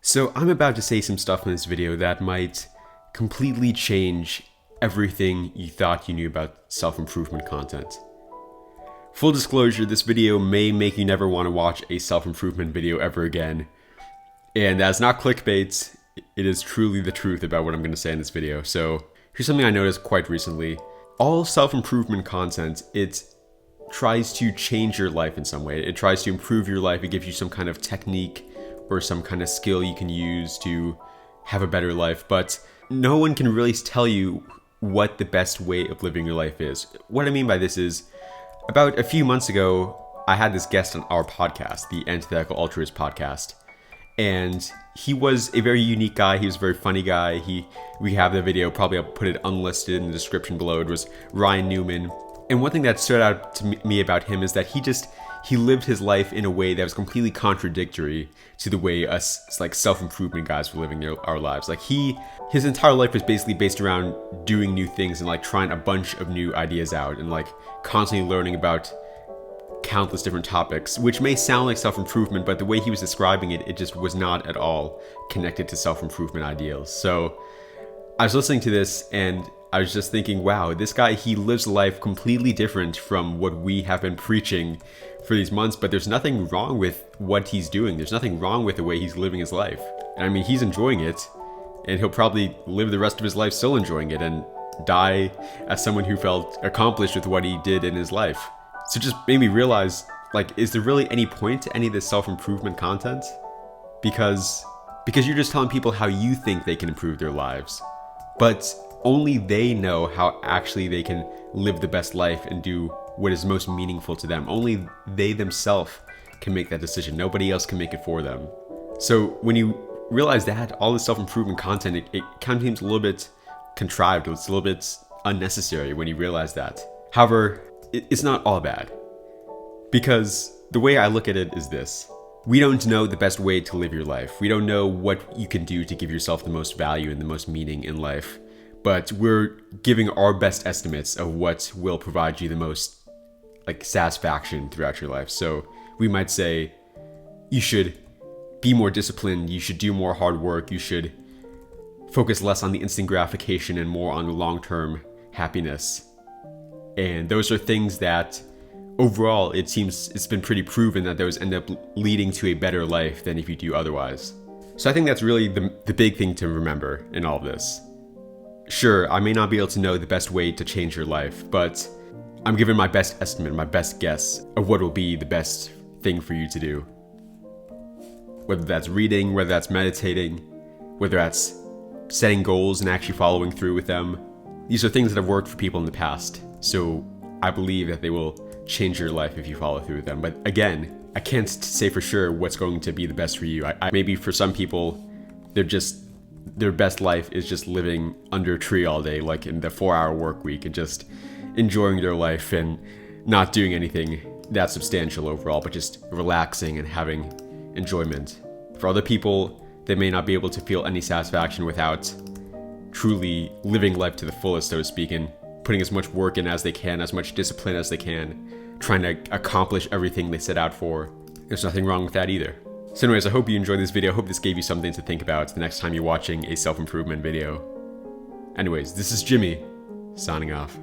So I'm about to say some stuff in this video that might completely change everything you thought you knew about self-improvement content. Full disclosure, this video may make you never want to watch a self-improvement video ever again. And that's not clickbait, it is truly the truth about what I'm going to say in this video. So here's something I noticed quite recently. All self-improvement content, it tries to change your life in some way. It tries to improve your life. It gives you some kind of technique or some kind of skill you can use to have a better life. But no one can really tell you what the best way of living your life is. What I mean by this is, about a few months ago, I had this guest on our podcast, the Antithetical Altruist podcast. And he was a very unique guy. He was a very funny guy. We have the video, probably I'll put it unlisted in the description below. It was Ryan Newman. And one thing that stood out to me about him is that he lived his life in a way that was completely contradictory to the way us like self-improvement guys were living our lives. Like his entire life was basically based around doing new things and like trying a bunch of new ideas out and like constantly learning about countless different topics, which may sound like self-improvement, but the way he was describing it, it just was not at all connected to self-improvement ideals. So I was listening to this and I was just thinking, wow, this guy, he lives a life completely different from what we have been preaching for these months, but there's nothing wrong with what he's doing. There's nothing wrong with the way he's living his life. And I mean, he's enjoying it, and he'll probably live the rest of his life still enjoying it and die as someone who felt accomplished with what he did in his life. So just made me realize, like, is there really any point to any of this self-improvement content? Because you're just telling people how you think they can improve their lives. But only they know how actually they can live the best life and do what is most meaningful to them. Only they themselves can make that decision. Nobody else can make it for them. So when you realize that, all this self-improvement content, it kind of seems a little bit contrived. It's a little bit unnecessary when you realize that. However, it's not all bad. Because the way I look at it is this. We don't know the best way to live your life. We don't know what you can do to give yourself the most value and the most meaning in life. But we're giving our best estimates of what will provide you the most satisfaction throughout your life. So we might say you should be more disciplined, you should do more hard work, you should focus less on the instant gratification and more on the long-term happiness. And those are things that overall it seems it's been pretty proven that those end up leading to a better life than if you do otherwise. So I think that's really the big thing to remember in all of this. Sure, I may not be able to know the best way to change your life, but I'm giving my best estimate, my best guess of what will be the best thing for you to do. Whether that's reading, whether that's meditating, whether that's setting goals and actually following through with them. These are things that have worked for people in the past, so I believe that they will change your life if you follow through with them. But again, I can't say for sure what's going to be the best for you. Maybe for some people, their best life is just living under a tree all day, like in the 4-hour work week, and just enjoying their life and not doing anything that substantial overall, but just relaxing and having enjoyment. For other people, they may not be able to feel any satisfaction without truly living life to the fullest, so to speak, and putting as much work in as they can, as much discipline as they can, trying to accomplish everything they set out for. There's nothing wrong with that either. So anyways, I hope you enjoyed this video. I hope this gave you something to think about the next time you're watching a self-improvement video. Anyways, this is Jimmy, signing off.